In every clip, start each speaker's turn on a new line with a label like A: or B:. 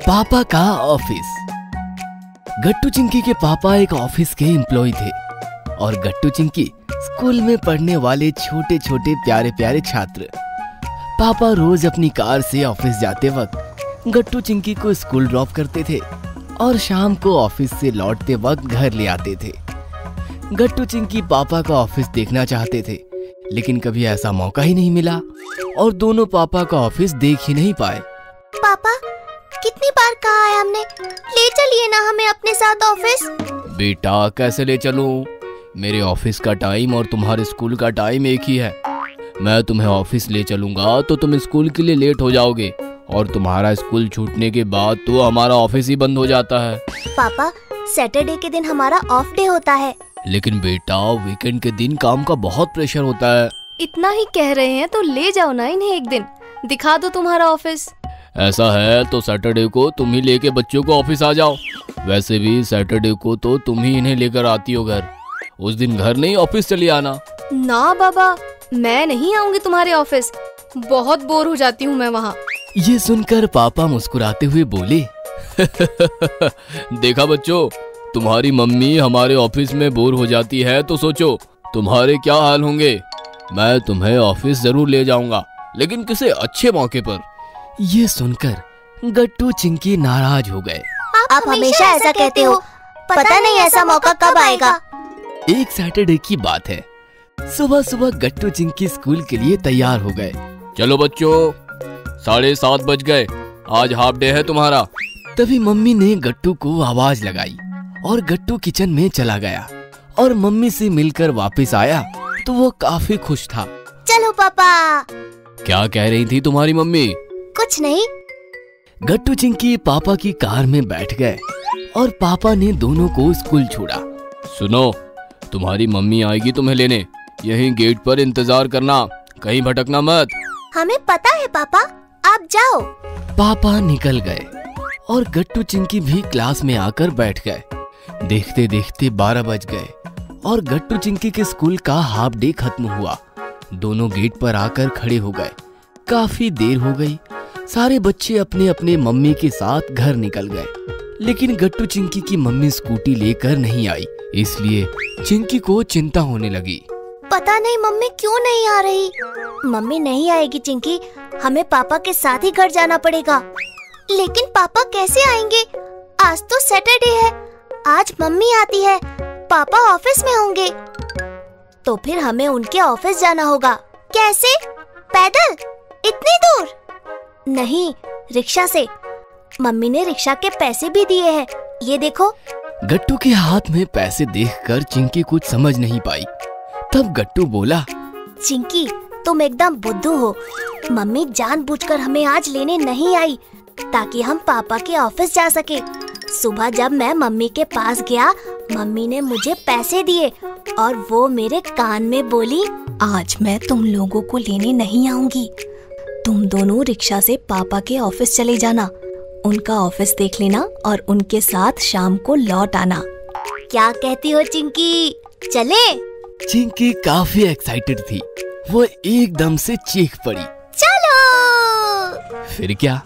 A: पापा का ऑफिस। गट्टू चिंकी के पापा एक ऑफिस के एम्प्लॉय थे और गट्टू चिंकी स्कूल में पढ़ने वाले छोटे छोटे प्यारे प्यारे छात्र। पापा रोज अपनी कार से ऑफिस जाते वक्त गट्टू चिंकी को स्कूल ड्रॉप करते थे और शाम को ऑफिस से लौटते वक्त घर ले आते थे। गट्टू चिंकी पापा का ऑफिस देखना चाहते थे, लेकिन कभी ऐसा मौका ही नहीं मिला और दोनों पापा का ऑफिस देख ही नहीं पाए।
B: पापा, कितनी बार कहा है हमने, ले चलिए ना हमें अपने साथ ऑफिस।
A: बेटा, कैसे ले चलूं? मेरे ऑफिस का टाइम और तुम्हारे स्कूल का टाइम एक ही है। मैं तुम्हें ऑफिस ले चलूंगा तो तुम स्कूल के लिए लेट हो जाओगे और तुम्हारा स्कूल छूटने के बाद तो हमारा ऑफिस ही बंद हो जाता है।
B: पापा, सैटरडे के दिन हमारा ऑफ डे होता है।
A: लेकिन बेटा, वीकेंड के दिन काम का बहुत प्रेशर होता है।
C: इतना ही कह रहे हैं तो ले जाओ ना इन्हें, एक दिन दिखा दो तुम्हारा ऑफिस।
A: ऐसा है तो सैटरडे को तुम ही लेके बच्चों को ऑफिस आ जाओ। वैसे भी सैटरडे को तो तुम ही इन्हें लेकर आती हो घर। उस दिन घर नहीं, ऑफिस चली आना।
C: ना बाबा, मैं नहीं आऊंगी तुम्हारे ऑफिस, बहुत बोर हो जाती हूँ मैं वहाँ।
A: ये सुनकर पापा मुस्कुराते हुए बोले देखा बच्चों, तुम्हारी मम्मी हमारे ऑफिस में बोर हो जाती है तो सोचो तुम्हारे क्या हाल होंगे। मैं तुम्हें ऑफिस जरूर ले जाऊंगा, लेकिन किसी अच्छे मौके पर। ये सुनकर गट्टू चिंकी नाराज हो गए।
B: आप हमेशा ऐसा कहते हो, पता नहीं ऐसा मौका कब आएगा।
A: एक सैटरडे की बात है। सुबह सुबह गट्टू चिंकी स्कूल के लिए तैयार हो गए। चलो बच्चों, 7:30 बज गए, आज हाफ डे है तुम्हारा। तभी मम्मी ने गट्टू को आवाज लगाई और गट्टू किचन में चला गया और मम्मी से मिलकर वापस आया तो वो काफी खुश था।
B: चलो पापा।
A: क्या कह रही थी तुम्हारी मम्मी?
B: कुछ नहीं।
A: गट्टू चिंकी पापा की कार में बैठ गए और पापा ने दोनों को स्कूल छोड़ा। सुनो, तुम्हारी मम्मी आएगी तुम्हें लेने, यहीं गेट पर इंतजार करना, कहीं भटकना मत।
B: हमें पता है पापा, आप जाओ।
A: पापा निकल गए और गट्टू चिंकी भी क्लास में आकर बैठ गए। देखते देखते 12 बज गए और गट्टू चिंकी के स्कूल का हाफ डे खत्म हुआ। दोनों गेट पर आकर खड़े हो गए। काफी देर हो गई, सारे बच्चे अपने अपने मम्मी के साथ घर निकल गए, लेकिन गट्टू चिंकी की मम्मी स्कूटी लेकर नहीं आई, इसलिए चिंकी को चिंता होने लगी।
B: पता नहीं मम्मी क्यों नहीं आ रही। मम्मी नहीं आएगी चिंकी, हमें पापा के साथ ही घर जाना पड़ेगा। लेकिन पापा कैसे आएंगे? आज तो सैटरडे है, आज मम्मी आती है, पापा ऑफिस में होंगे, तो फिर हमें उनके ऑफिस जाना होगा। कैसे? पैदल? इतनी दूर? नहीं, रिक्शा से। मम्मी ने रिक्शा के पैसे भी दिए हैं, ये देखो।
A: गट्टू के हाथ में पैसे देखकर चिंकी कुछ समझ नहीं पाई। तब गट्टू बोला,
B: चिंकी, तुम एकदम बुद्धू हो। मम्मी जानबूझकर हमें आज लेने नहीं आई ताकि हम पापा के ऑफिस जा सके। सुबह जब मैं मम्मी के पास गया, मम्मी ने मुझे पैसे दिए और वो मेरे कान में बोली, आज मैं तुम लोगों को लेने नहीं आऊंगी, तुम दोनों रिक्शा से पापा के ऑफिस चले जाना, उनका ऑफिस देख लेना और उनके साथ शाम को लौट आना। क्या कहती हो चिंकी, चले?
A: चिंकी काफी एक्साइटेड थी, वो एकदम से चीख पड़ी,
B: चलो।
A: फिर क्या,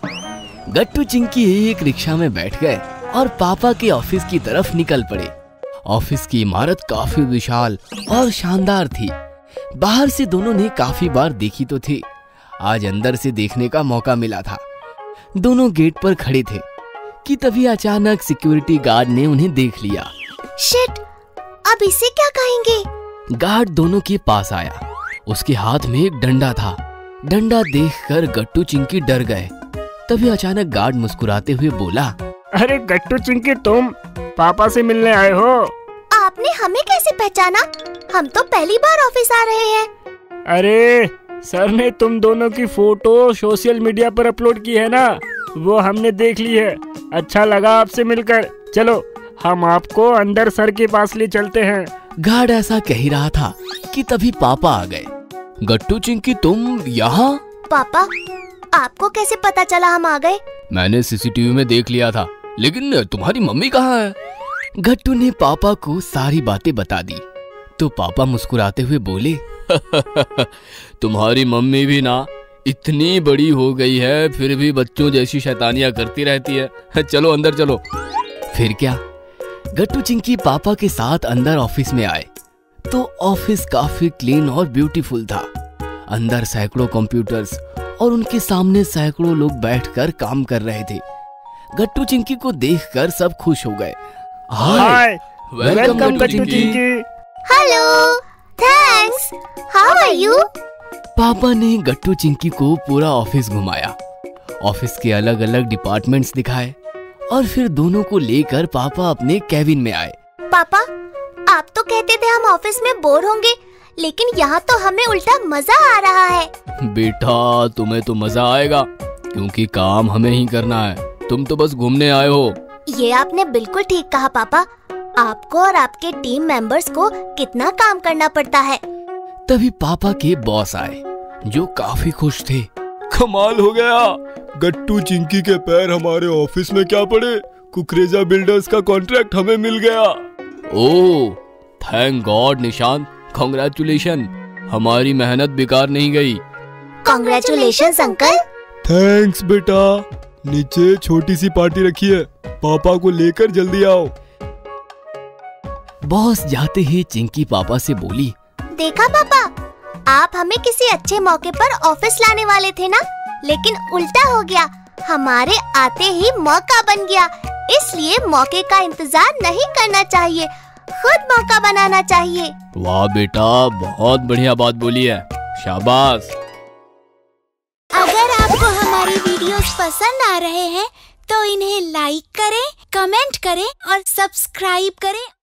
A: गट्टू चिंकी एक रिक्शा में बैठ गए और पापा के ऑफिस की तरफ निकल पड़े। ऑफिस की इमारत काफी विशाल और शानदार थी। बाहर से दोनों ने काफी बार देखी तो थी, आज अंदर से देखने का मौका मिला था। दोनों गेट पर खड़े थे कि तभी अचानक सिक्योरिटी गार्ड ने उन्हें देख लिया।
B: शिट, अब इसे क्या कहेंगे?
A: गार्ड दोनों के पास आया, उसके हाथ में एक डंडा था। डंडा देखकर गट्टू चिंकी डर गए। तभी अचानक गार्ड मुस्कुराते हुए बोला,
D: अरे गट्टू चिंकी, तुम पापा से मिलने आए हो?
B: आपने हमें कैसे पहचाना? हम तो पहली बार ऑफिस आ रहे हैं।
D: अरे सर ने तुम दोनों की फोटो सोशल मीडिया पर अपलोड की है ना, वो हमने देख ली है। अच्छा लगा आपसे मिलकर, चलो हम आपको अंदर सर के पास ले चलते हैं।
A: गार्ड ऐसा कह ही रहा था कि तभी पापा आ गए। गट्टू चिंकी, तुम यहाँ?
B: पापा, आपको कैसे पता चला हम आ गए?
A: मैंने सीसीटीवी में देख लिया था, लेकिन तुम्हारी मम्मी कहाँ है? गट्टू ने पापा को सारी बातें बता दी तो पापा मुस्कुराते हुए बोले, तुम्हारी मम्मी भी ना इतनी बड़ी हो गई है फिर भी बच्चों जैसी शैतानियां करती रहती है। चलो अंदर चलो। फिर क्या, गट्टू चिंकी पापा के साथ अंदर ऑफिस में आए तो ऑफिस काफी क्लीन और ब्यूटीफुल था। अंदर सैकड़ों कंप्यूटर्स और उनके सामने सैकड़ों लोग बैठकर काम कर रहे थे। गट्टू चिंकी को देखकर सब खुश हो गए।
D: Hi, welcome Gattu Chinki.
B: Hello, thanks. How are you?
A: पापा ने गट्टू चिंकी को पूरा ऑफिस घुमाया, ऑफिस के अलग अलग डिपार्टमेंट्स दिखाए और फिर दोनों को लेकर पापा अपने केबिन में आए।
B: पापा, आप तो कहते थे हम ऑफिस में बोर होंगे, लेकिन यहाँ तो हमें उल्टा मजा आ रहा है।
A: बेटा, तुम्हें तो मजा आएगा क्योंकि काम हमें ही करना है, तुम तो बस घूमने आए हो।
B: ये आपने बिल्कुल ठीक कहा पापा। आपको और आपके टीम मेंबर्स को कितना काम करना पड़ता है।
A: तभी पापा के बॉस आए जो काफी खुश थे।
E: कमाल हो गया, गट्टू चिंकी के पैर हमारे ऑफिस में क्या पड़े, कुकरेजा बिल्डर्स का कॉन्ट्रैक्ट हमें मिल गया।
A: ओह, थैंक गॉड निशांत, कांग्रेचुलेशन, हमारी मेहनत बेकार नहीं गई।
B: Congratulations uncle.
E: थैंक्स बेटा। नीचे छोटी सी पार्टी रखी है, पापा को लेकर जल्दी आओ।
A: बॉस जाते ही चिंकी पापा से बोली,
B: देखा पापा, आप हमें किसी अच्छे मौके पर ऑफिस लाने वाले थे ना, लेकिन उल्टा हो गया, हमारे आते ही मौका बन गया। इसलिए मौके का इंतजार नहीं करना चाहिए, खुद मौका बनाना चाहिए।
A: वाह बेटा, बहुत बढ़िया बात बोली है, शाबाश।
F: अगर आपको हमारी वीडियोस पसंद आ रहे हैं तो इन्हें लाइक करें, कमेंट करें और सब्सक्राइब करें